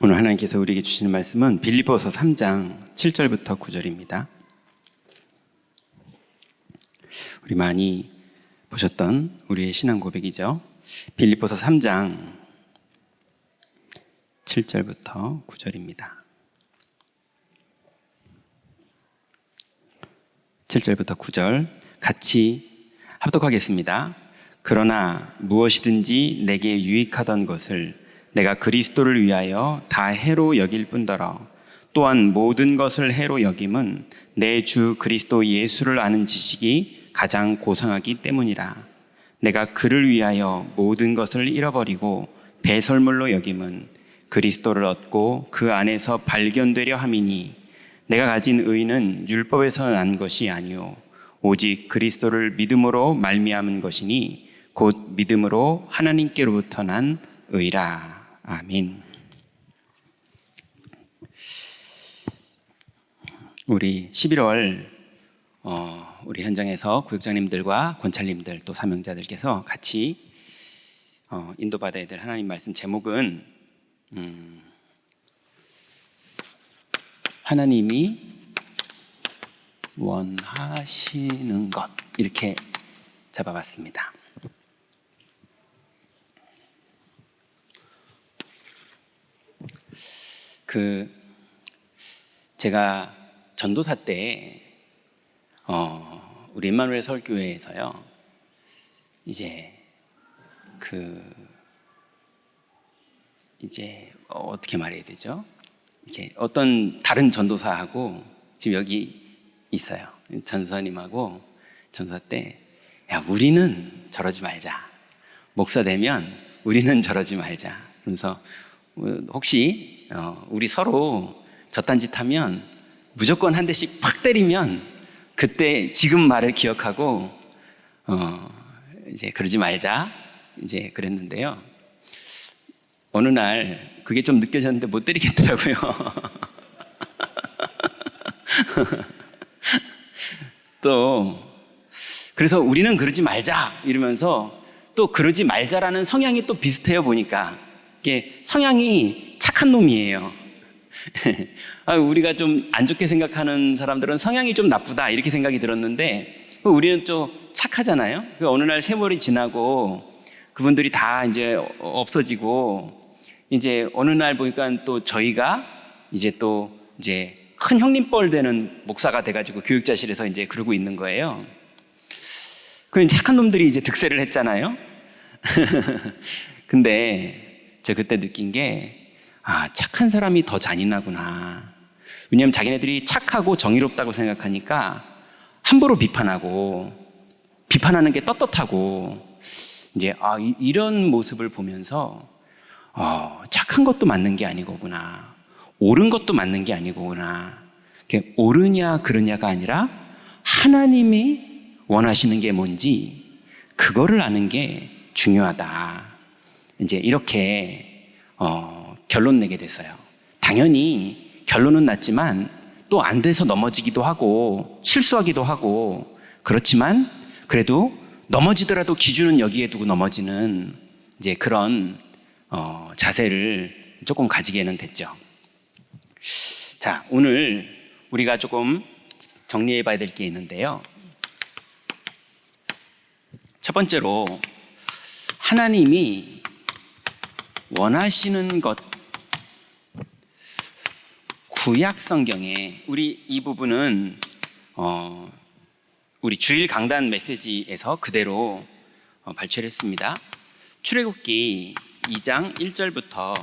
오늘 하나님께서 우리에게 주시는 말씀은 빌립보서 3장 7절부터 9절입니다. 우리 많이 보셨던 우리의 신앙 고백이죠. 빌립보서 3장 7절부터 9절입니다. 7절부터 9절 같이 합독하겠습니다. 그러나 무엇이든지 내게 유익하던 것을 내가 그리스도를 위하여 다 해로 여길 뿐더러 또한 모든 것을 해로 여김은 내 주 그리스도 예수를 아는 지식이 가장 고상하기 때문이라. 내가 그를 위하여 모든 것을 잃어버리고 배설물로 여김은 그리스도를 얻고 그 안에서 발견되려 함이니 내가 가진 의는 율법에서 난 것이 아니요 오직 그리스도를 믿음으로 말미암은 것이니 곧 믿음으로 하나님께로부터 난 의라. 아멘. 우리 11월 우리 현장에서 구역장님들과 권찰님들 또 사명자들께서 같이 인도받아야 될 하나님 말씀 제목은 하나님이 원하시는 것, 이렇게 잡아봤습니다. 제가 전도사 때 우리 임마누엘 서울교회에서요, 이제 어떻게 말해야 되죠? 이렇게 어떤 다른 전도사하고 지금 여기 있어요. 전도사님하고 전도사 때, 야, 우리는 저러지 말자. 목사 되면 우리는 저러지 말자. 그래서 혹시 우리 서로 저딴 짓 하면 무조건 한 대씩 팍 때리면 그때 지금 말을 기억하고 이제 그러지 말자, 이제 그랬는데요. 어느 날 그게 좀 느껴졌는데 못 때리겠더라고요. 또 그래서 우리는 그러지 말자 이러면서 또 그러지 말자라는 성향이 또 비슷해요. 보니까 이게 성향이 착한 놈이에요. 우리가 좀 안 좋게 생각하는 사람들은 성향이 좀 나쁘다 이렇게 생각이 들었는데 우리는 좀 착하잖아요. 어느 날 세월이 지나고 그분들이 다 이제 없어지고 이제 어느 날 보니까 또 저희가 이제 큰 형님뻘 되는 목사가 돼가지고 교육자실에서 이제 그러고 있는 거예요. 그 착한 놈들이 이제 득세를 했잖아요. 근데 제가 그때 느낀 게 착한 사람이 더 잔인하구나. 왜냐하면 자기네들이 착하고 정의롭다고 생각하니까 함부로 비판하고 비판하는 게 떳떳하고 이제 이런 모습을 보면서 착한 것도 맞는 게 아니고구나. 옳은 것도 맞는 게 아니고구나. 옳으냐 그러냐가 아니라 하나님이 원하시는 게 뭔지 그거를 아는 게 중요하다. 이제 이렇게 결론 내게 됐어요. 당연히 결론은 났지만 또 안 돼서 넘어지기도 하고 실수하기도 하고 그렇지만 그래도 넘어지더라도 기준은 여기에 두고 넘어지는 이제 그런 자세를 조금 가지게는 됐죠. 자, 오늘 우리가 조금 정리해 봐야 될 게 있는데요. 첫 번째로 하나님이 원하시는 것, 구약 성경에 우리 이 부분은 우리 주일 강단 메시지에서 그대로 발췌를 했습니다. 출애굽기 2장 1절부터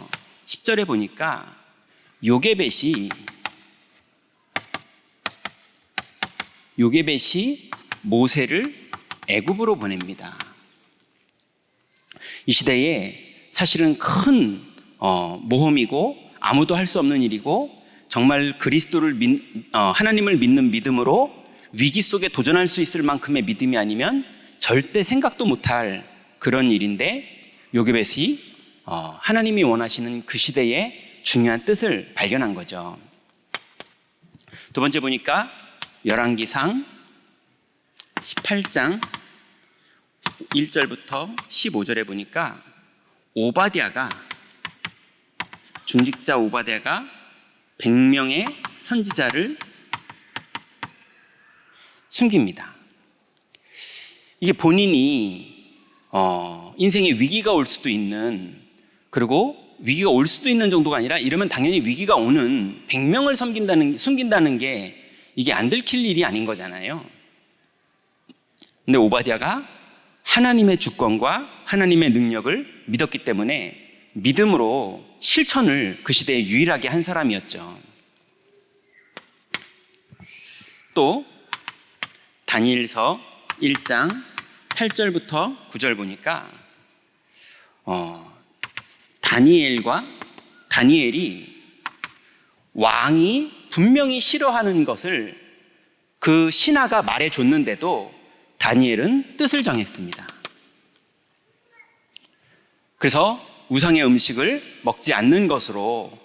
10절에 보니까 요게벳이 모세를 애굽으로 보냅니다. 이 시대에 사실은 큰 모험이고 아무도 할 수 없는 일이고 정말 그리스도를 하나님을 믿는 믿음으로 위기 속에 도전할 수 있을 만큼의 믿음이 아니면 절대 생각도 못할 그런 일인데 요게벳이 하나님이 원하시는 그 시대의 중요한 뜻을 발견한 거죠. 두 번째 보니까 열왕기상 18장 1절부터 15절에 보니까 오바댜가 중직자 오바댜가 100명의 선지자를 숨깁니다. 이게 본인이 인생에 위기가 올 수도 있는, 그리고 위기가 올 수도 있는 정도가 아니라 이러면 당연히 위기가 오는 100명을 숨긴다는 게 이게 안 들킬 일이 아닌 거잖아요. 근데 오바댜가 하나님의 주권과 하나님의 능력을 믿었기 때문에 믿음으로 실천을 그 시대에 유일하게 한 사람이었죠. 또 다니엘서 1장 8절부터 9절 보니까 다니엘이 왕이 분명히 싫어하는 것을 그 신하가 말해줬는데도 다니엘은 뜻을 정했습니다. 그래서 우상의 음식을 먹지 않는 것으로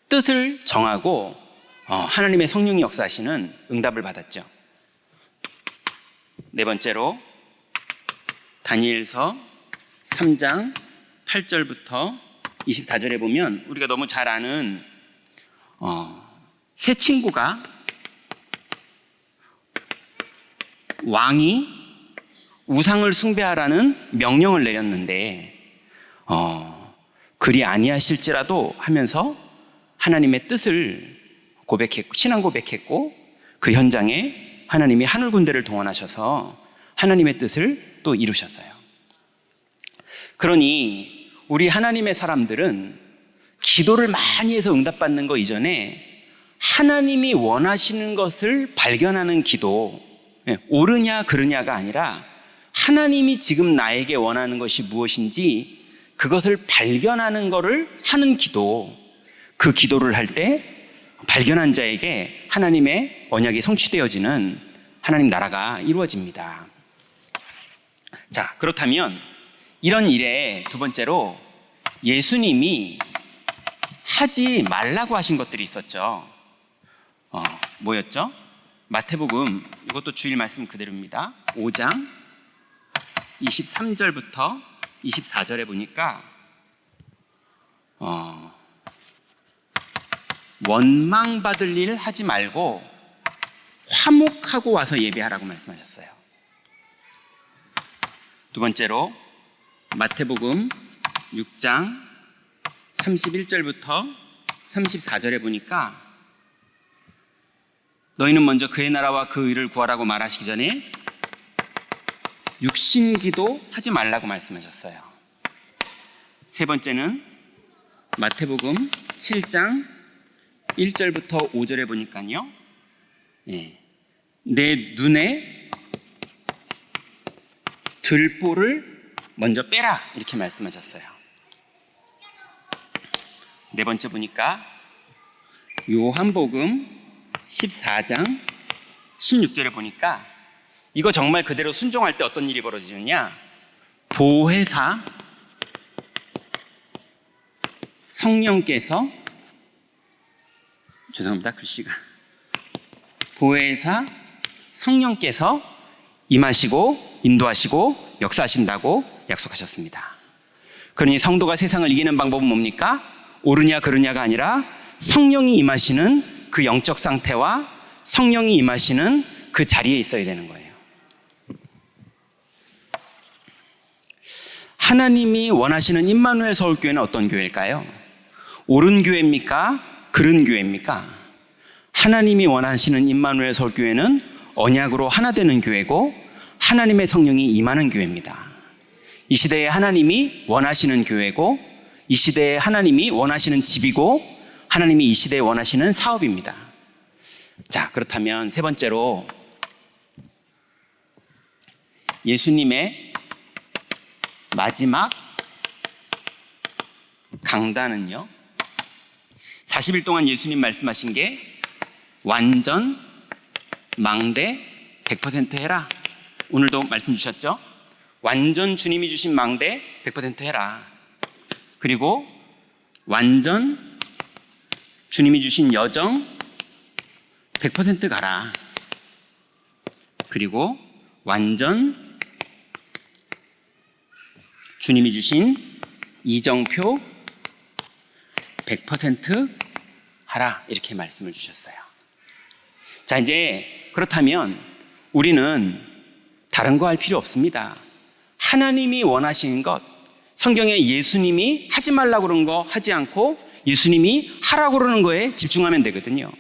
뜻을 정하고 하나님의 성령이 역사하시는 응답을 받았죠. 네 번째로 다니엘서 3장 8절부터 24절에 보면 우리가 너무 잘 아는 세 친구가 왕이 우상을 숭배하라는 명령을 내렸는데 그리 아니하실지라도 하면서 하나님의 뜻을 신앙 고백했고 그 현장에 하나님이 하늘 군대를 동원하셔서 하나님의 뜻을 또 이루셨어요. 그러니 우리 하나님의 사람들은 기도를 많이 해서 응답받는 거 이전에 하나님이 원하시는 것을 발견하는 기도, 옳으냐 그르냐가 아니라 하나님이 지금 나에게 원하는 것이 무엇인지 그것을 발견하는 것을 하는 기도, 그 기도를 할 때 발견한 자에게 하나님의 언약이 성취되어지는 하나님 나라가 이루어집니다. 자, 그렇다면 이런 일에 두 번째로 예수님이 하지 말라고 하신 것들이 있었죠. 뭐였죠? 마태복음, 이것도 주일 말씀 그대로입니다. 5장 23절부터 24절에 보니까 원망받을 일 하지 말고 화목하고 와서 예배하라고 말씀하셨어요. 두 번째로 마태복음 6장 31절부터 34절에 보니까 너희는 먼저 그의 나라와 그 의를 구하라고 말하시기 전에 육신기도 하지 말라고 말씀하셨어요. 세 번째는 마태복음 7장 1절부터 5절에 보니까요, 내 눈에 들보를 먼저 빼라 이렇게 말씀하셨어요. 네 번째 보니까 요한복음 14장 16절에 보니까 이거 정말 그대로 순종할 때 어떤 일이 벌어지느냐, 보혜사 성령께서, 죄송합니다 글씨가, 보혜사 성령께서 임하시고 인도하시고 역사하신다고 약속하셨습니다. 그러니 성도가 세상을 이기는 방법은 뭡니까? 옳으냐 그르냐가 아니라 성령이 임하시는 그 영적 상태와 성령이 임하시는 그 자리에 있어야 되는 거예요. 하나님이 원하시는 임마누엘 서울교회는 어떤 교회일까요? 옳은 교회입니까? 그른 교회입니까? 하나님이 원하시는 임마누엘 서울교회는 언약으로 하나 되는 교회고 하나님의 성령이 임하는 교회입니다. 이 시대에 하나님이 원하시는 교회고, 이 시대에 하나님이 원하시는 집이고, 하나님이 이 시대에 원하시는 사업입니다. 자, 그렇다면 세 번째로 예수님의 마지막 강단은요, 40일 동안 예수님 말씀하신 게 완전 망대 100% 해라. 오늘도 말씀 주셨죠? 완전 주님이 주신 망대 100% 해라. 그리고 완전 주님이 주신 여정 100% 가라. 그리고 완전 주님이 주신 이정표 100% 하라, 이렇게 말씀을 주셨어요. 자, 이제 그렇다면 우리는 다른 거 할 필요 없습니다. 하나님이 원하시는 것, 성경에 예수님이 하지 말라고 그런 거 하지 않고 예수님이 하라고 그러는 거에 집중하면 되거든요.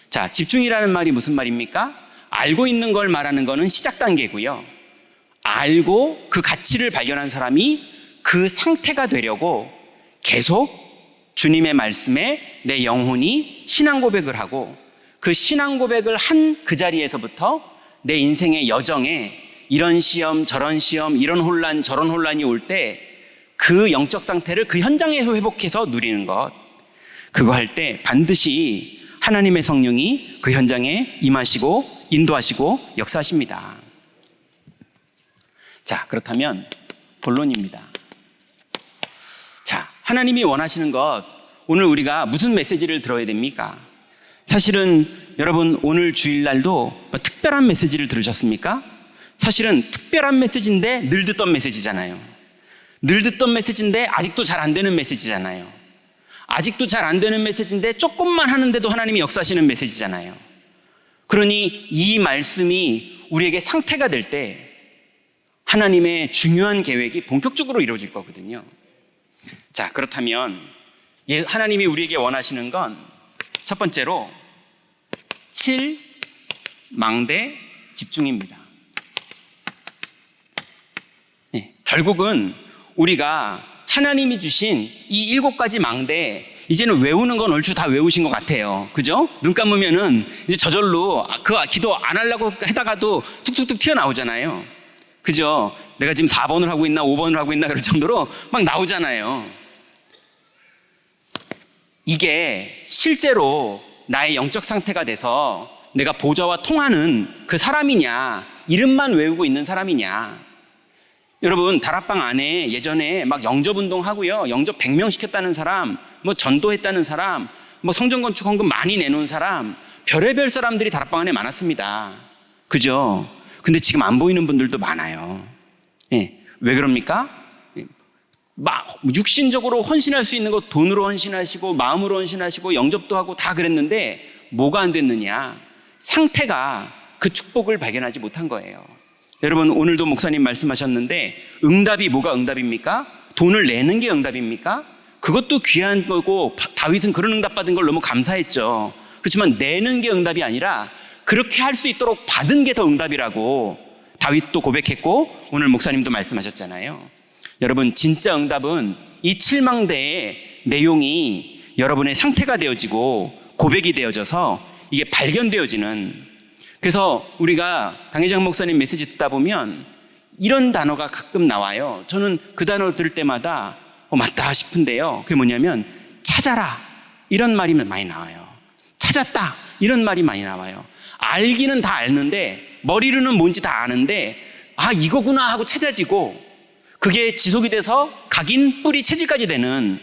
자, 집중이라는 말이 무슨 말입니까? 알고 있는 걸 말하는 거는 시작 단계고요. 알고 그 가치를 발견한 사람이 그 상태가 되려고 계속 주님의 말씀에 내 영혼이 신앙 고백을 하고, 그 신앙 고백을 한 그 자리에서부터 내 인생의 여정에 이런 시험 저런 시험, 이런 혼란 저런 혼란이 올 때 그 영적 상태를 그 현장에서 회복해서 누리는 것, 그거 할 때 반드시 하나님의 성령이 그 현장에 임하시고 인도하시고 역사하십니다. 자, 그렇다면 본론입니다. 자, 하나님이 원하시는 것, 오늘 우리가 무슨 메시지를 들어야 됩니까? 사실은 여러분 오늘 주일날도 특별한 메시지를 들으셨습니까? 사실은 특별한 메시지인데 늘 듣던 메시지잖아요. 늘 듣던 메시지인데 아직도 잘 안 되는 메시지잖아요. 아직도 잘 안 되는 메시지인데 조금만 하는데도 하나님이 역사하시는 메시지잖아요. 그러니 이 말씀이 우리에게 상태가 될 때 하나님의 중요한 계획이 본격적으로 이루어질 거거든요. 자, 그렇다면 하나님이 우리에게 원하시는 건 첫 번째로 7망대 집중입니다. 네, 결국은 우리가 하나님이 주신 이 7가지 망대, 이제는 외우는 건 얼추 다 외우신 것 같아요. 그죠? 눈 감으면은 이제 저절로 그 기도 안 하려고 하다가도 툭툭툭 튀어나오잖아요. 그죠? 내가 지금 4번을 하고 있나 5번을 하고 있나 그럴 정도로 막 나오잖아요. 이게 실제로 나의 영적 상태가 돼서 내가 보좌와 통하는 그 사람이냐, 이름만 외우고 있는 사람이냐. 여러분, 다락방 안에 예전에 막 영접운동 하고요, 영접 100명 시켰다는 사람, 뭐 전도했다는 사람, 뭐 성전 건축 헌금 많이 내놓은 사람, 별의별 사람들이 다락방 안에 많았습니다. 그죠? 근데 지금 안 보이는 분들도 많아요. 예. 왜 그럽니까? 막 육신적으로 헌신할 수 있는 거 돈으로 헌신하시고 마음으로 헌신하시고 영접도 하고 다 그랬는데 뭐가 안 됐느냐? 상태가 그 축복을 발견하지 못한 거예요. 여러분, 오늘도 목사님 말씀하셨는데 응답이 뭐가 응답입니까? 돈을 내는 게 응답입니까? 그것도 귀한 거고 다윗은 그런 응답 받은 걸 너무 감사했죠. 그렇지만 내는 게 응답이 아니라 그렇게 할 수 있도록 받은 게 더 응답이라고 다윗도 고백했고 오늘 목사님도 말씀하셨잖아요. 여러분, 진짜 응답은 이 7망대의 내용이 여러분의 상태가 되어지고 고백이 되어져서 이게 발견되어지는, 그래서 우리가 강혜정 목사님 메시지 듣다 보면 이런 단어가 가끔 나와요. 저는 그 단어를 들을 때마다 맞다 싶은데요. 그게 뭐냐면 찾아라, 이런 말이 많이 나와요. 찾았다, 이런 말이 많이 나와요. 알기는 다 아는데, 머리로는 뭔지 다 아는데 이거구나 하고 찾아지고 그게 지속이 돼서 각인, 뿌리, 체질까지 되는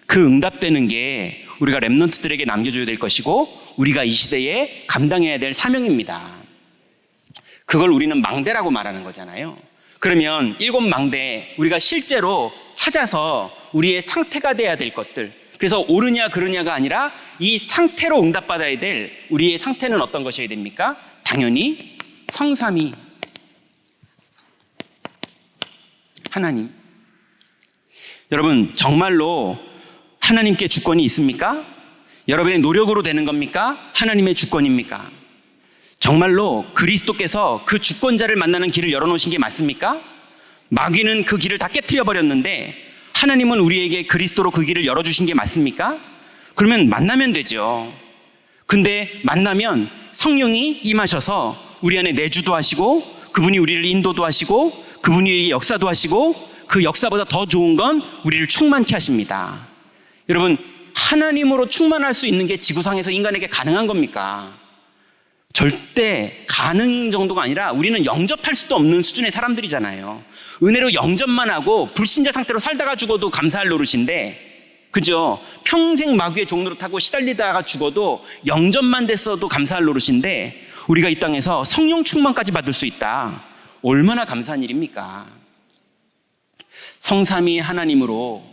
그 응답되는 게 우리가 렘넌트들에게 남겨줘야 될 것이고 우리가 이 시대에 감당해야 될 사명입니다. 그걸 우리는 망대라고 말하는 거잖아요. 그러면 7망대, 우리가 실제로 찾아서 우리의 상태가 돼야 될 것들, 그래서 옳으냐 그르냐가 아니라 이 상태로 응답받아야 될 우리의 상태는 어떤 것이어야 됩니까? 당연히 성삼위 하나님. 여러분, 정말로 하나님께 주권이 있습니까? 여러분의 노력으로 되는 겁니까? 하나님의 주권입니까? 정말로 그리스도께서 그 주권자를 만나는 길을 열어놓으신 게 맞습니까? 마귀는 그 길을 다 깨트려 버렸는데 하나님은 우리에게 그리스도로 그 길을 열어주신 게 맞습니까? 그러면 만나면 되죠. 근데 만나면 성령이 임하셔서 우리 안에 내주도 하시고 그분이 우리를 인도도 하시고 그분이 우리에게 역사도 하시고 그 역사보다 더 좋은 건 우리를 충만케 하십니다. 여러분, 하나님으로 충만할 수 있는 게 지구상에서 인간에게 가능한 겁니까? 절대 가능 정도가 아니라 우리는 영접할 수도 없는 수준의 사람들이잖아요. 은혜로 영접만 하고 불신자 상태로 살다가 죽어도 감사할 노릇인데, 그죠? 평생 마귀의 종노릇하고 시달리다가 죽어도 영접만 됐어도 감사할 노릇인데 우리가 이 땅에서 성령 충만까지 받을 수 있다. 얼마나 감사한 일입니까? 성삼위 하나님으로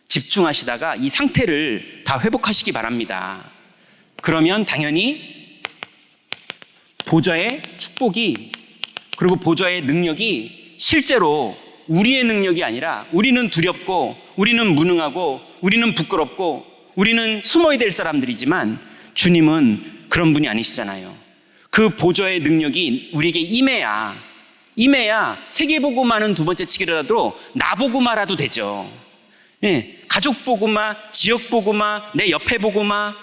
집중하시다가 이 상태를 다 회복하시기 바랍니다. 그러면 당연히 보좌의 축복이, 그리고 보좌의 능력이 실제로 우리의 능력이 아니라, 우리는 두렵고 우리는 무능하고 우리는 부끄럽고 우리는 숨어야 될 사람들이지만 주님은 그런 분이 아니시잖아요. 그 보좌의 능력이 우리에게 임해야 세계복음화는 두 번째 치기라도 나복음화라도 되죠. 가족복음화, 지역복음화, 내 옆에 복음화,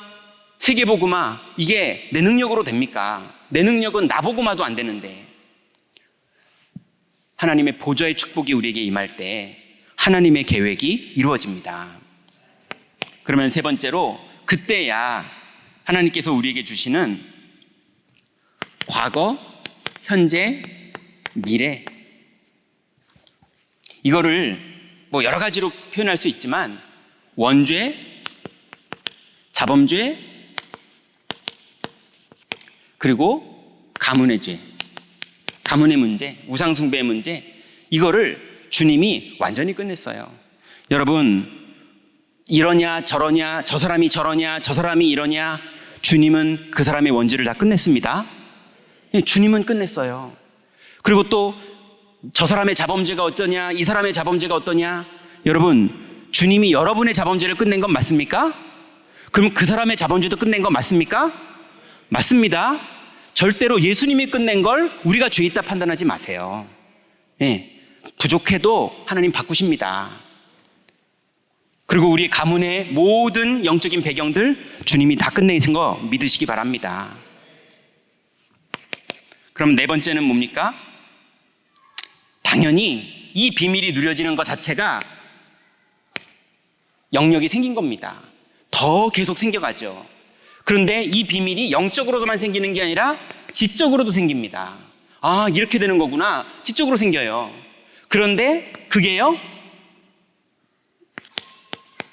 세계복음화, 이게 내 능력으로 됩니까? 내 능력은 나복음화도 안 되는데. 하나님의 보좌의 축복이 우리에게 임할 때 하나님의 계획이 이루어집니다. 그러면 세 번째로, 그때야 하나님께서 우리에게 주시는 과거, 현재, 미래, 이거를 뭐 여러 가지로 표현할 수 있지만 원죄, 자범죄, 그리고 가문의 죄, 가문의 문제, 우상숭배의 문제, 이거를 주님이 완전히 끝냈어요. 여러분, 이러냐 저러냐, 저 사람이 저러냐 저 사람이 이러냐, 주님은 그 사람의 원죄를 다 끝냈습니다. 주님은 끝냈어요. 그리고 또 저 사람의 자범죄가 어떠냐, 이 사람의 자범죄가 어떠냐, 여러분, 주님이 여러분의 자범죄를 끝낸 건 맞습니까? 그럼 그 사람의 자범죄도 끝낸 건 맞습니까? 맞습니다. 절대로 예수님이 끝낸 걸 우리가 죄 있다 판단하지 마세요. 부족해도 하나님 바꾸십니다. 그리고 우리 가문의 모든 영적인 배경들 주님이 다 끝내신 거 믿으시기 바랍니다. 그럼 네 번째는 뭡니까? 당연히 이 비밀이 누려지는 것 자체가 영역이 생긴 겁니다. 더 계속 생겨가죠. 그런데 이 비밀이 영적으로만 생기는 게 아니라 지적으로도 생깁니다. 아, 이렇게 되는 거구나. 지적으로 생겨요. 그런데 그게요,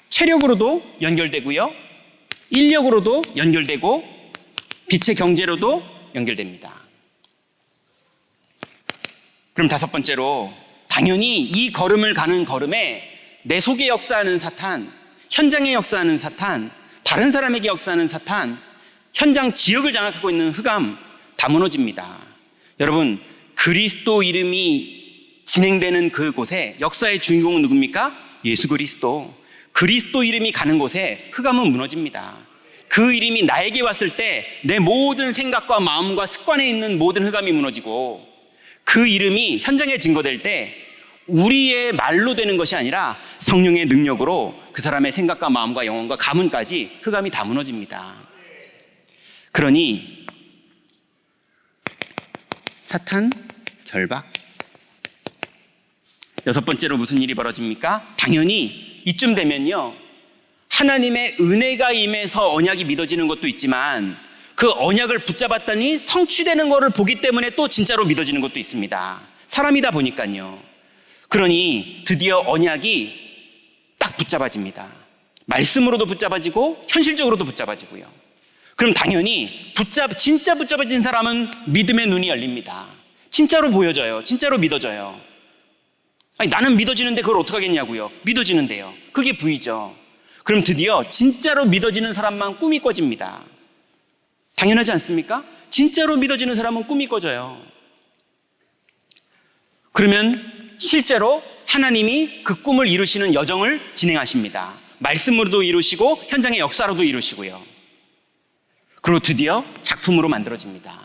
체력으로도 연결되고요, 인력으로도 연결되고, 빛의 경제로도 연결됩니다. 그럼 다섯 번째로, 당연히 이 걸음을 가는 걸음에 내 속에 역사하는 사탄, 현장에 역사하는 사탄, 다른 사람에게 역사하는 사탄, 현장 지역을 장악하고 있는 흑암 다 무너집니다. 여러분, 그리스도 이름이 진행되는 그곳에 역사의 주인공은 누굽니까? 예수 그리스도. 그리스도 이름이 가는 곳에 흑암은 무너집니다. 그 이름이 나에게 왔을 때 내 모든 생각과 마음과 습관에 있는 모든 흑암이 무너지고, 그 이름이 현장에 증거될 때 우리의 말로 되는 것이 아니라 성령의 능력으로 그 사람의 생각과 마음과 영혼과 가문까지 흑암이 다 무너집니다. 그러니 사탄 결박. 여섯 번째로 무슨 일이 벌어집니까? 당연히 이쯤 되면요, 하나님의 은혜가 임해서 언약이 믿어지는 것도 있지만 그 언약을 붙잡았더니 성취되는 것을 보기 때문에 또 진짜로 믿어지는 것도 있습니다. 사람이다 보니까요. 그러니 드디어 언약이 딱 붙잡아집니다. 말씀으로도 붙잡아지고 현실적으로도 붙잡아지고요. 그럼 당연히 진짜 붙잡아진 사람은 믿음의 눈이 열립니다. 진짜로 보여져요. 진짜로 믿어져요. 아니, 나는 믿어지는데 그걸 어떡하겠냐고요. 믿어지는데요. 그게 부이죠. 그럼 드디어 진짜로 믿어지는 사람만 꿈이 꿔집니다. 당연하지 않습니까? 진짜로 믿어지는 사람은 꿈이 꿔져요. 그러면 실제로 하나님이 그 꿈을 이루시는 여정을 진행하십니다. 말씀으로도 이루시고 현장의 역사로도 이루시고요. 그리고 드디어 작품으로 만들어집니다.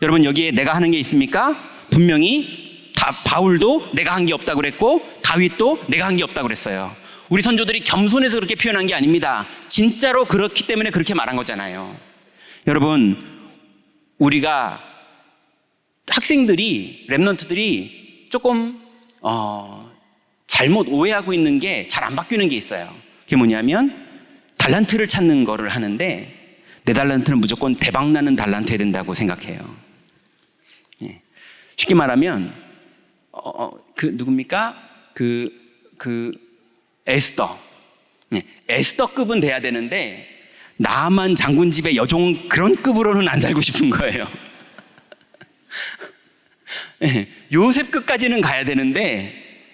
여러분, 여기에 내가 하는 게 있습니까? 분명히 바울도 내가 한 게 없다고 그랬고 다윗도 내가 한 게 없다고 그랬어요. 우리 선조들이 겸손해서 그렇게 표현한 게 아닙니다. 진짜로 그렇기 때문에 그렇게 말한 거잖아요. 여러분, 우리가 학생들이, 랩런트들이 조금 잘못 오해하고 있는 게 잘 안 바뀌는 게 있어요. 그게 뭐냐면 달란트를 찾는 거를 하는데 내 달란트는 무조건 대박나는 달란트 해야 된다고 생각해요. 쉽게 말하면 누굽니까? 에스더. 에스더급은 돼야 되는데 나만 장군 집의 여종 그런 급으로는 안 살고 싶은 거예요. 요셉급까지는 가야 되는데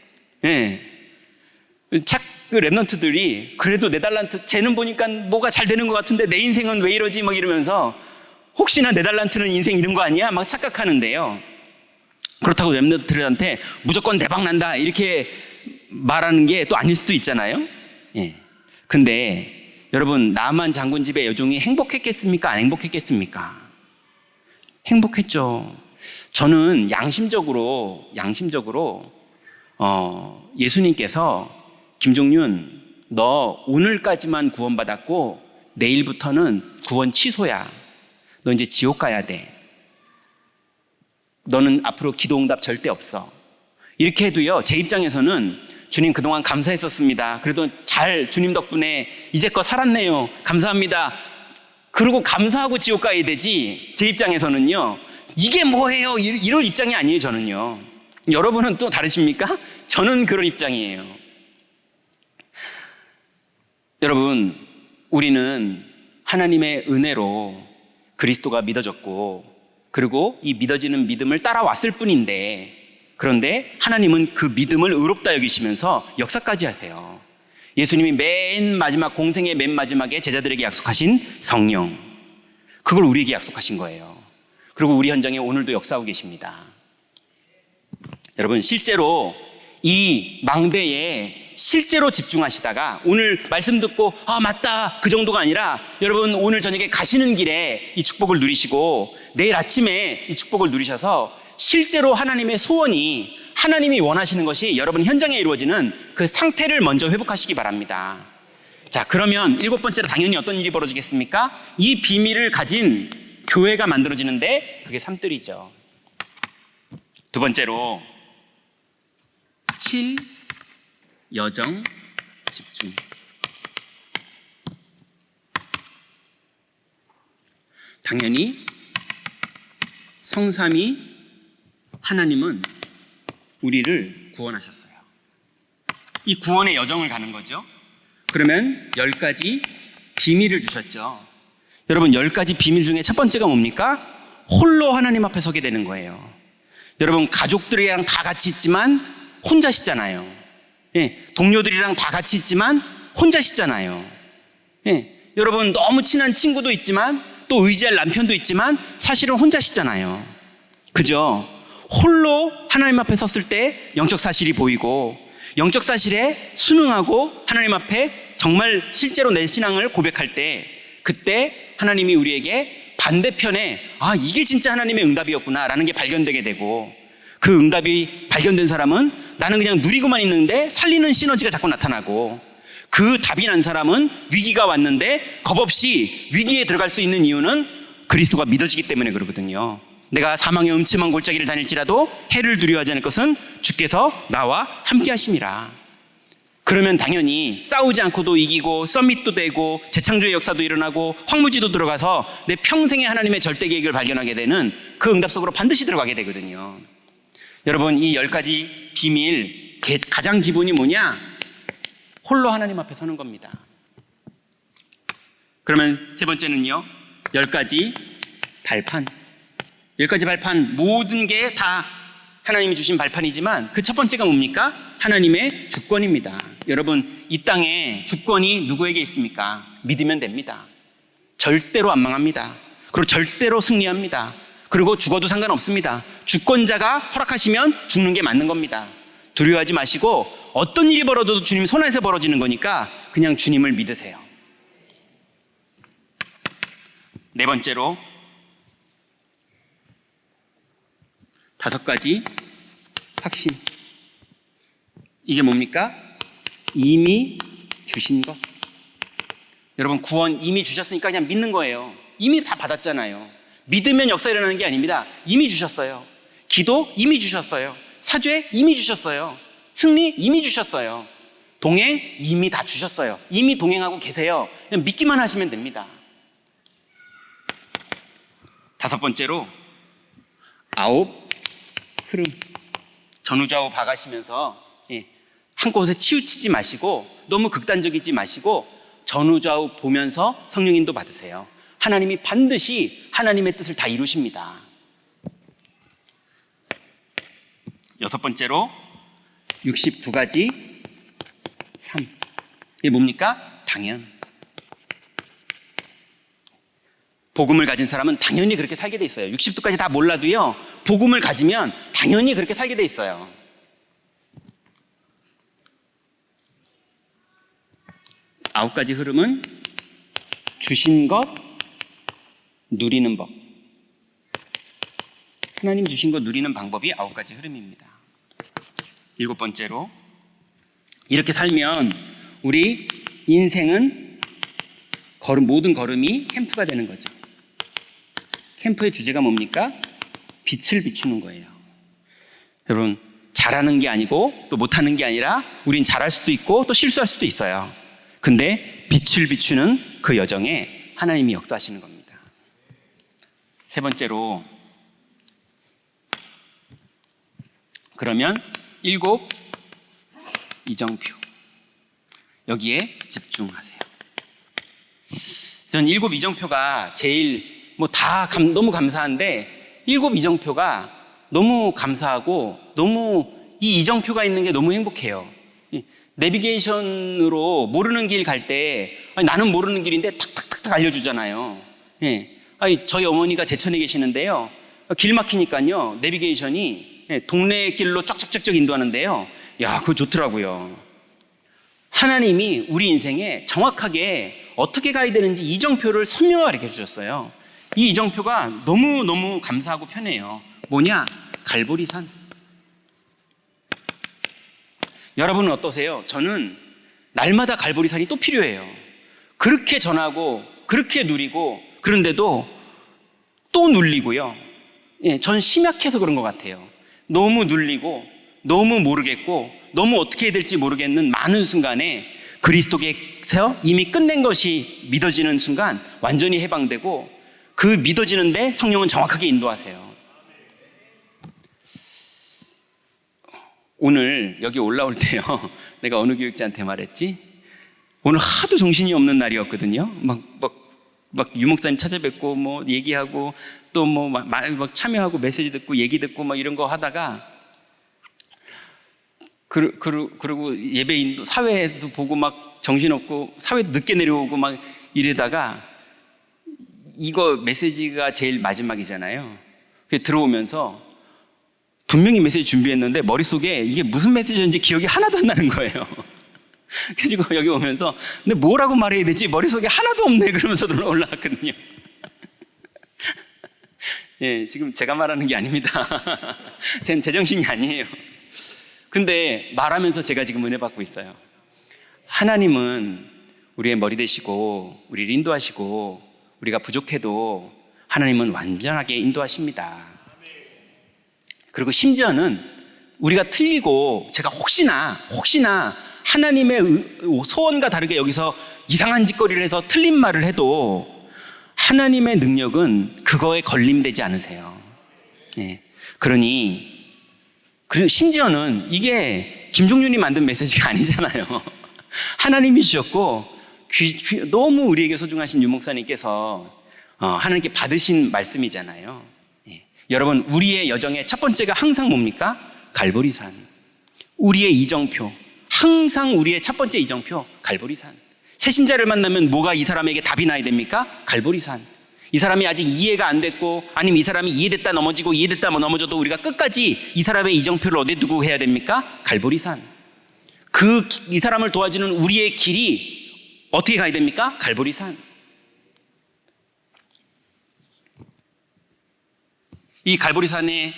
그 랩런트들이 그래도 내 달란트 쟤는 보니까 뭐가 잘 되는 것 같은데 내 인생은 왜 이러지 막 이러면서 혹시나 내 달란트는 인생 이런 거 아니야? 막 착각하는데요. 그렇다고 랩런트들한테 무조건 대박 난다 이렇게 말하는 게 또 아닐 수도 있잖아요. 예. 근데 여러분, 나만 장군 집의 여종이 행복했겠습니까? 안 행복했겠습니까? 행복했죠. 저는 양심적으로 예수님께서 김종윤 너 오늘까지만 구원받았고 내일부터는 구원 취소야. 너 이제 지옥 가야 돼. 너는 앞으로 기도 응답 절대 없어. 이렇게 해도요, 제 입장에서는 주님 그동안 감사했었습니다. 그래도 잘 주님 덕분에 이제껏 살았네요. 감사합니다. 그러고 감사하고 지옥 가야 되지. 제 입장에서는요, 이게 뭐예요? 이럴 입장이 아니에요, 저는요. 여러분은 또 다르십니까? 저는 그런 입장이에요. 여러분, 우리는 하나님의 은혜로 그리스도가 믿어졌고, 그리고 이 믿어지는 믿음을 따라왔을 뿐인데, 그런데 하나님은 그 믿음을 의롭다 여기시면서 역사까지 하세요. 예수님이 맨 마지막, 공생의 맨 마지막에 제자들에게 약속하신 성령, 그걸 우리에게 약속하신 거예요. 그리고 우리 현장에 오늘도 역사하고 계십니다. 여러분, 실제로 이 망대에 실제로 집중하시다가 오늘 말씀 듣고 맞다 그 정도가 아니라, 여러분 오늘 저녁에 가시는 길에 이 축복을 누리시고 내일 아침에 이 축복을 누리셔서 실제로 하나님의 소원이, 하나님이 원하시는 것이 여러분 현장에 이루어지는 그 상태를 먼저 회복하시기 바랍니다. 자, 그러면 7번째로 당연히 어떤 일이 벌어지겠습니까? 이 비밀을 가진 교회가 만들어지는데 그게 삼뜰이죠. 두 번째로 7. 여정, 집중. 당연히 성삼위 하나님은 우리를 구원하셨어요. 이 구원의 여정을 가는 거죠. 그러면 10가지 비밀을 주셨죠. 여러분, 10가지 비밀 중에 첫 번째가 뭡니까? 홀로 하나님 앞에 서게 되는 거예요. 여러분, 가족들이랑 다 같이 있지만 혼자시잖아요. 예, 동료들이랑 다 같이 있지만 혼자시잖아요. 예, 여러분, 너무 친한 친구도 있지만 또 의지할 남편도 있지만 사실은 혼자시잖아요. 그죠? 홀로 하나님 앞에 섰을 때 영적 사실이 보이고, 영적 사실에 순응하고 하나님 앞에 정말 실제로 내 신앙을 고백할 때, 그때 하나님이 우리에게 반대편에 이게 진짜 하나님의 응답이었구나 라는 게 발견되게 되고, 그 응답이 발견된 사람은 나는 그냥 누리고만 있는데 살리는 시너지가 자꾸 나타나고, 그 답이 난 사람은 위기가 왔는데 겁없이 위기에 들어갈 수 있는 이유는 그리스도가 믿어지기 때문에 그러거든요. 내가 사망의 음침한 골짜기를 다닐지라도 해를 두려워하지 않을 것은 주께서 나와 함께 하심이라. 그러면 당연히 싸우지 않고도 이기고 서밋도 되고 재창조의 역사도 일어나고 황무지도 들어가서 내 평생의 하나님의 절대 계획을 발견하게 되는 그 응답 속으로 반드시 들어가게 되거든요. 여러분, 이 10가지 비밀 가장 기본이 뭐냐? 홀로 하나님 앞에 서는 겁니다. 그러면 세 번째는요, 10가지 발판. 10가지 발판, 모든 게 다 하나님이 주신 발판이지만 그 첫 번째가 뭡니까? 하나님의 주권입니다. 여러분, 이 땅에 주권이 누구에게 있습니까? 믿으면 됩니다. 절대로 안 망합니다. 그리고 절대로 승리합니다. 그리고 죽어도 상관없습니다. 주권자가 허락하시면 죽는 게 맞는 겁니다. 두려워하지 마시고 어떤 일이 벌어져도 주님 손 안에서 벌어지는 거니까 그냥 주님을 믿으세요. 네 번째로 5가지 확신. 이게 뭡니까? 이미 주신 것. 여러분, 구원 이미 주셨으니까 그냥 믿는 거예요. 이미 다 받았잖아요. 믿으면 역사 일어나는 게 아닙니다. 이미 주셨어요. 기도 이미 주셨어요. 사죄 이미 주셨어요. 승리 이미 주셨어요. 동행 이미 다 주셨어요. 이미 동행하고 계세요. 그냥 믿기만 하시면 됩니다. 5번째로 9 흐름. 전후좌우 봐가시면서 한 곳에 치우치지 마시고 너무 극단적이지 마시고 전후좌우 보면서 성령인도 받으세요. 하나님이 반드시 하나님의 뜻을 다 이루십니다. 6번째로 62가지 삶. 이게 뭡니까? 당연. 복음을 가진 사람은 당연히 그렇게 살게 돼 있어요. 60도까지 다 몰라도요, 복음을 가지면 당연히 그렇게 살게 돼 있어요. 아홉 가지 흐름은 주신 것, 누리는 법. 하나님 주신 것 누리는 방법이 아홉 가지 흐름입니다. 일곱 번째로, 이렇게 살면 우리 인생은 모든 걸음이 캠프가 되는 거죠. 캠프의 주제가 뭡니까? 빛을 비추는 거예요. 여러분, 잘하는 게 아니고 또 못하는 게 아니라 우린 잘할 수도 있고 또 실수할 수도 있어요. 근데 빛을 비추는 그 여정에 하나님이 역사하시는 겁니다. 세 번째로, 그러면 일곱 이정표, 여기에 집중하세요. 저는 일곱 이정표가 제일 너무 감사한데, 일곱 이정표가 너무 감사하고 너무 이 이정표가 있는 게 너무 행복해요. 내비게이션으로 모르는 길 갈 때 나는 모르는 길인데 탁탁탁탁 알려주잖아요. 저희 어머니가 제천에 계시는데요, 길 막히니까요 내비게이션이 동네 길로 쫙쫙쫙쫙 인도하는데요, 야, 그거 좋더라고요. 하나님이 우리 인생에 정확하게 어떻게 가야 되는지 이정표를 선명하게 해주셨어요. 이 이정표가 너무너무 감사하고 편해요. 뭐냐? 갈보리산. 여러분은 어떠세요? 저는 날마다 갈보리산이 또 필요해요. 그렇게 전하고 그렇게 누리고, 그런데도 또 눌리고요. 전 심약해서 그런 것 같아요. 너무 눌리고 너무 모르겠고 너무 어떻게 해야 될지 모르겠는 많은 순간에 그리스도께서 이미 끝낸 것이 믿어지는 순간 완전히 해방되고, 그 믿어지는데 성령은 정확하게 인도하세요. 오늘 여기 올라올 때요, 내가 어느 교육자한테 말했지? 오늘 하도 정신이 없는 날이었거든요. 막 유목사님 찾아뵙고 뭐 얘기하고 또 막 참여하고 메시지 듣고 얘기 듣고 막 이런 거 하다가, 그리고 예배 인도 사회도 보고 막 정신없고 사회도 늦게 내려오고 막 이러다가, 이거 메시지가 제일 마지막이잖아요. 들어오면서 분명히 메시지 준비했는데 머릿속에 이게 무슨 메시지인지 기억이 하나도 안 나는 거예요. 그리고 여기 오면서 근데 뭐라고 말해야 되지? 머릿속에 하나도 없네. 그러면서 올라왔거든요. 지금 제가 말하는 게 아닙니다. 제 정신이 아니에요. 근데 말하면서 제가 지금 은혜 받고 있어요. 하나님은 우리의 머리 되시고 우리를 인도하시고, 우리가 부족해도 하나님은 완전하게 인도하십니다. 그리고 심지어는 우리가 틀리고 제가 혹시나 하나님의 소원과 다르게 여기서 이상한 짓거리를 해서 틀린 말을 해도 하나님의 능력은 그거에 걸림되지 않으세요. 그러니, 그리고 심지어는 이게 김종윤이 만든 메시지가 아니잖아요. 하나님이 주셨고 너무 우리에게 소중하신 유목사님께서 하나님께 받으신 말씀이잖아요. 여러분, 우리의 여정의 첫 번째가 항상 뭡니까? 갈보리산. 우리의 이정표, 항상 우리의 첫 번째 이정표, 갈보리산. 새신자를 만나면 뭐가 이 사람에게 답이 나야 됩니까? 갈보리산. 이 사람이 아직 이해가 안 됐고, 아니면 이 사람이 이해됐다 넘어지고 이해됐다 넘어져도 우리가 끝까지 이 사람의 이정표를 어디에 두고 해야 됩니까? 갈보리산. 이 사람을 도와주는 우리의 길이 어떻게 가야 됩니까? 갈보리산. 이 갈보리산의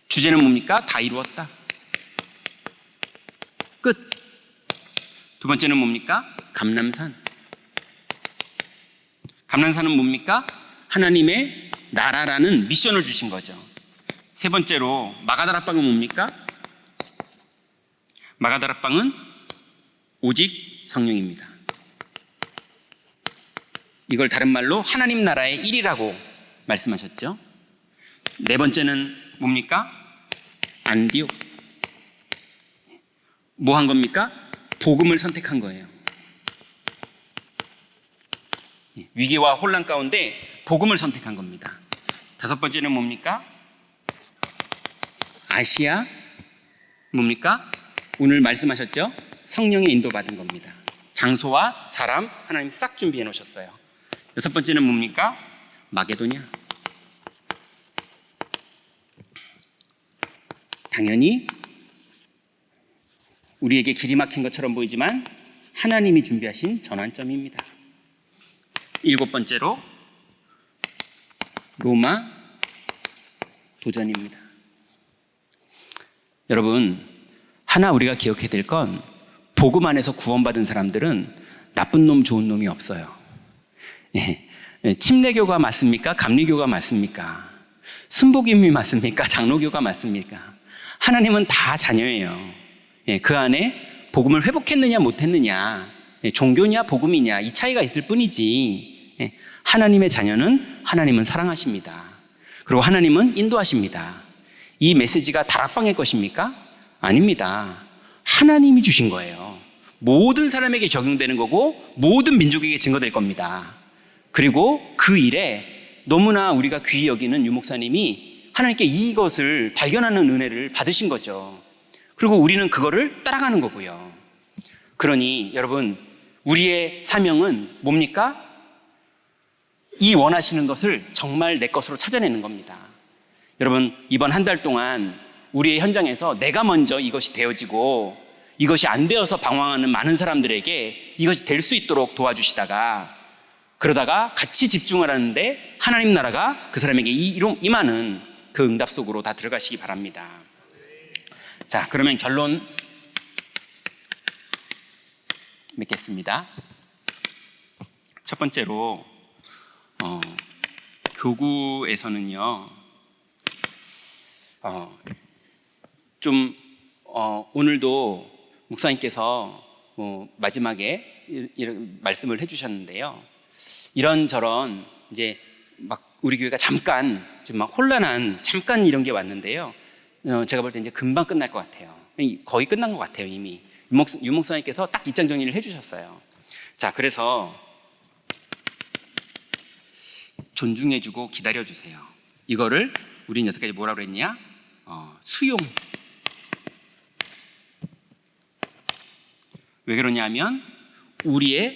주제는 뭡니까? 다 이루었다. 끝. 두 번째는 뭡니까? 감람산. 감람산은 뭡니까? 하나님의 나라라는 미션을 주신 거죠. 세 번째로 마가다락방은 뭡니까? 마가다락방은 오직 성령입니다. 이걸 다른 말로 하나님 나라의 일이라고 말씀하셨죠. 네 번째는 뭡니까? 안디옥. 뭐 한 겁니까? 복음을 선택한 거예요. 위기와 혼란 가운데 복음을 선택한 겁니다. 다섯 번째는 뭡니까? 아시아. 뭡니까? 오늘 말씀하셨죠? 성령의 인도받은 겁니다. 장소와 사람 하나님 싹 준비해 놓으셨어요. 여섯 번째는 뭡니까? 마게도냐. 당연히 우리에게 길이 막힌 것처럼 보이지만 하나님이 준비하신 전환점입니다. 일곱 번째로 로마 도전입니다. 여러분, 하나 우리가 기억해야 될 건 복음 안에서 구원받은 사람들은 나쁜 놈 좋은 놈이 없어요. 침례교가 맞습니까? 감리교가 맞습니까? 순복음이 맞습니까? 장로교가 맞습니까? 하나님은 다 자녀예요. 그 안에 복음을 회복했느냐 못했느냐, 종교냐 복음이냐 이 차이가 있을 뿐이지, 하나님의 자녀는 하나님은 사랑하십니다. 그리고 하나님은 인도하십니다. 이 메시지가 다락방의 것입니까? 아닙니다. 하나님이 주신 거예요. 모든 사람에게 적용되는 거고 모든 민족에게 증거될 겁니다. 그리고 그 일에 너무나 우리가 귀히 여기는 유 목사님이 하나님께 이것을 발견하는 은혜를 받으신 거죠. 그리고 우리는 그거를 따라가는 거고요. 그러니 여러분, 우리의 사명은 뭡니까? 이 원하시는 것을 정말 내 것으로 찾아내는 겁니다. 여러분, 이번 한 달 동안 우리의 현장에서 내가 먼저 이것이 되어지고 이것이 안 되어서 방황하는 많은 사람들에게 이것이 될 수 있도록 도와주시다가, 그러다가 같이 집중을 하는데 하나님 나라가 그 사람에게 임하는 그 응답 속으로 다 들어가시기 바랍니다. 자, 그러면 결론 맺겠습니다. 첫 번째로 교구에서는요, 오늘도 목사님께서 마지막에 이런 말씀을 해주셨는데요. 이런저런 이제 막 우리 교회가 잠깐 좀 막 혼란한 잠깐 이런 게 왔는데요. 제가 볼 때 이제 금방 끝날 것 같아요. 거의 끝난 것 같아요. 이미 유 목사님께서 딱 입장 정리를 해주셨어요. 자, 그래서 존중해주고 기다려주세요. 이거를 우리는 여태까지 뭐라고 그랬냐? 수용. 왜 그러냐면 우리의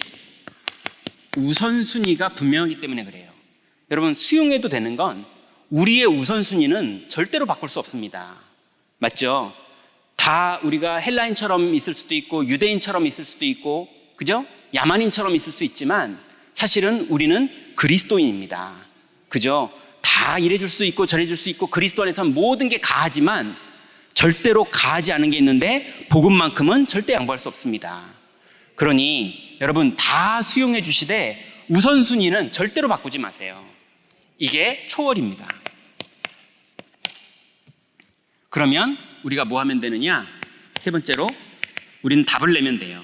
우선순위가 분명하기 때문에 그래요. 여러분, 수용해도 되는 건 우리의 우선순위는 절대로 바꿀 수 없습니다. 맞죠? 다 우리가 헬라인처럼 있을 수도 있고 유대인처럼 있을 수도 있고, 그죠? 야만인처럼 있을 수 있지만 사실은 우리는 그리스도인입니다. 그죠? 다 이래줄 수 있고 저래줄 수 있고 그리스도 안에서는 모든 게 가하지만 절대로 가하지 않은 게 있는데 복음만큼은 절대 양보할 수 없습니다. 그러니 여러분, 다 수용해 주시되 우선순위는 절대로 바꾸지 마세요. 이게 초월입니다. 그러면 우리가 뭐 하면 되느냐? 세 번째로 우리는 답을 내면 돼요.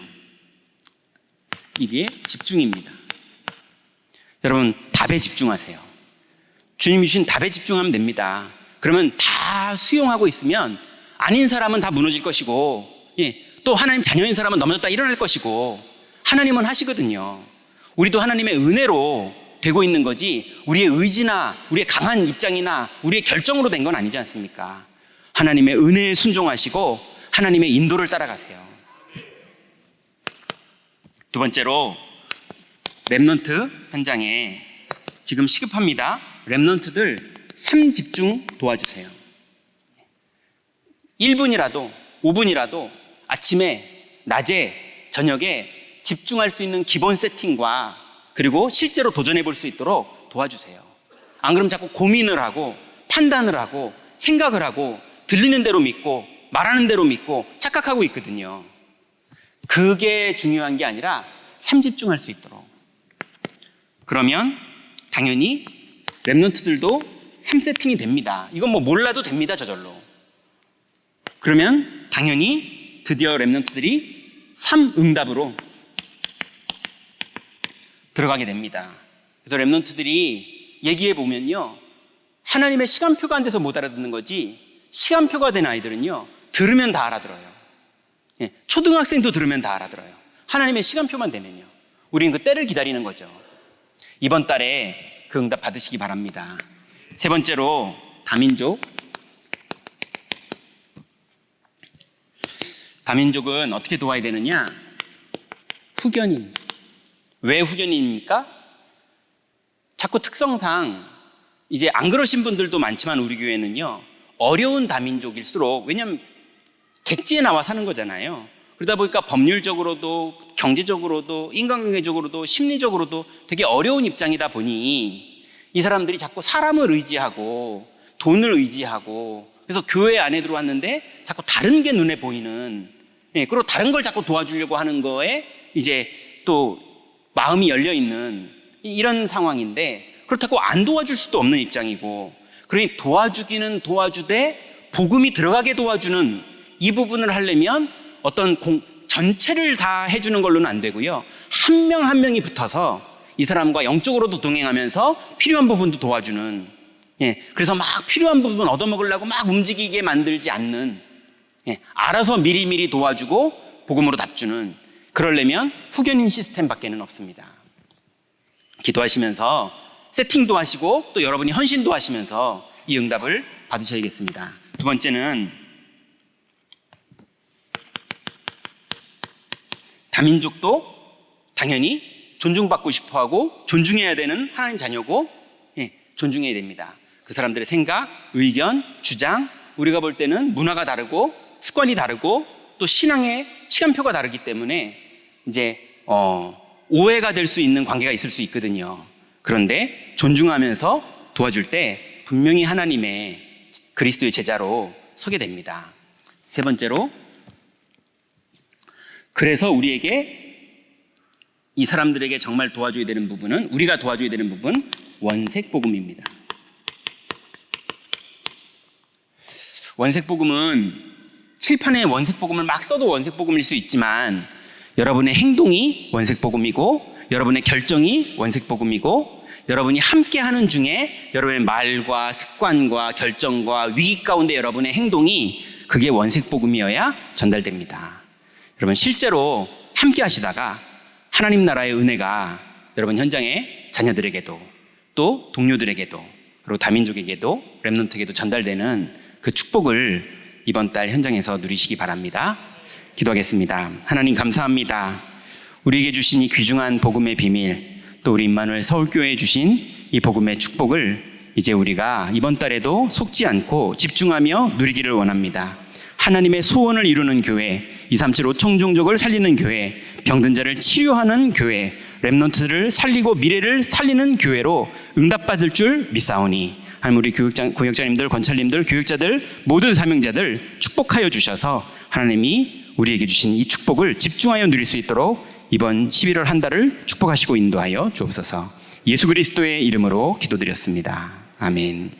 이게 집중입니다. 여러분, 답에 집중하세요. 주님이 주신 답에 집중하면 됩니다. 그러면 다 수용하고 있으면 아닌 사람은 다 무너질 것이고, 또 하나님 자녀인 사람은 넘어졌다 일어날 것이고, 하나님은 하시거든요. 우리도 하나님의 은혜로 되고 있는 거지 우리의 의지나 우리의 강한 입장이나 우리의 결정으로 된 건 아니지 않습니까? 하나님의 은혜에 순종하시고 하나님의 인도를 따라가세요. 두 번째로, 렘넌트 현장에 지금 시급합니다. 렘넌트들 3집중 도와주세요. 1분이라도 5분이라도 아침에, 낮에, 저녁에 집중할 수 있는 기본 세팅과 그리고 실제로 도전해 볼 수 있도록 도와주세요. 안 그러면 자꾸 고민을 하고 판단을 하고 생각을 하고 들리는 대로 믿고 말하는 대로 믿고 착각하고 있거든요. 그게 중요한 게 아니라 3집중할 수 있도록. 그러면 당연히 렘넌트들도 3세팅이 됩니다. 이건 뭐 몰라도 됩니다, 저절로. 그러면 당연히 드디어 렘넌트들이 3응답으로 들어가게 됩니다. 그래서 렘넌트들이 얘기해 보면요, 하나님의 시간표가 안 돼서 못 알아듣는 거지, 시간표가 된 아이들은요 들으면 다 알아들어요. 초등학생도 들으면 다 알아들어요. 하나님의 시간표만 되면요. 우리는 그 때를 기다리는 거죠. 이번 달에 그 응답 받으시기 바랍니다. 세 번째로, 다민족. 다민족은 어떻게 도와야 되느냐? 후견인. 왜 후견인입니까? 자꾸 특성상 이제 안 그러신 분들도 많지만 우리 교회는요, 어려운 다민족일수록, 왜냐하면 객지에 나와 사는 거잖아요. 그러다 보니까 법률적으로도 경제적으로도 인간관계적으로도 심리적으로도 되게 어려운 입장이다 보니 이 사람들이 자꾸 사람을 의지하고 돈을 의지하고, 그래서 교회 안에 들어왔는데 자꾸 다른 게 눈에 보이는, 그리고 다른 걸 자꾸 도와주려고 하는 거에 이제 또 마음이 열려 있는 이런 상황인데, 그렇다고 안 도와줄 수도 없는 입장이고, 그러니 도와주기는 도와주되 복음이 들어가게 도와주는 이 부분을 하려면 어떤 전체를 다 해주는 걸로는 안 되고요, 한 명 한 명이 붙어서 이 사람과 영적으로도 동행하면서 필요한 부분도 도와주는, 그래서 막 필요한 부분 얻어먹으려고 막 움직이게 만들지 않는, 알아서 미리미리 도와주고 복음으로 답주는, 그러려면 후견인 시스템밖에는 없습니다. 기도하시면서 세팅도 하시고 또 여러분이 헌신도 하시면서 이 응답을 받으셔야겠습니다. 두 번째는 다민족도 당연히 존중받고 싶어하고 존중해야 되는 하나님 자녀고, 존중해야 됩니다. 그 사람들의 생각, 의견, 주장, 우리가 볼 때는 문화가 다르고 습관이 다르고 또 신앙의 시간표가 다르기 때문에 이제 오해가 될 수 있는 관계가 있을 수 있거든요. 그런데 존중하면서 도와줄 때 분명히 하나님의 그리스도의 제자로 서게 됩니다. 세 번째로, 그래서 우리에게 이 사람들에게 정말 도와줘야 되는 부분은, 우리가 도와줘야 되는 부분, 원색복음입니다. 원색복음은 칠판에 원색복음을 막 써도 원색복음일 수 있지만 여러분의 행동이 원색복음이고 여러분의 결정이 원색복음이고 여러분이 함께하는 중에 여러분의 말과 습관과 결정과 위기 가운데 여러분의 행동이, 그게 원색복음이어야 전달됩니다. 여러분 실제로 함께 하시다가 하나님 나라의 은혜가 여러분 현장의 자녀들에게도 또 동료들에게도 그리고 다민족에게도 렘넌트에게도 전달되는 그 축복을 이번 달 현장에서 누리시기 바랍니다. 기도하겠습니다. 하나님 감사합니다. 우리에게 주신 이 귀중한 복음의 비밀, 또 우리 임마누엘 서울교회에 주신 이 복음의 축복을 이제 우리가 이번 달에도 속지 않고 집중하며 누리기를 원합니다. 하나님의 소원을 이루는 교회, 237 5청종족을 살리는 교회, 병든 자를 치유하는 교회, 렘넌트를 살리고 미래를 살리는 교회로 응답받을 줄 믿사오니 하나님, 우리 구역장님들, 권찰님들, 교육자들, 모든 사명자들 축복하여 주셔서 하나님이 우리에게 주신 이 축복을 집중하여 누릴 수 있도록 이번 11월 한 달을 축복하시고 인도하여 주옵소서. 예수 그리스도의 이름으로 기도드렸습니다. 아멘.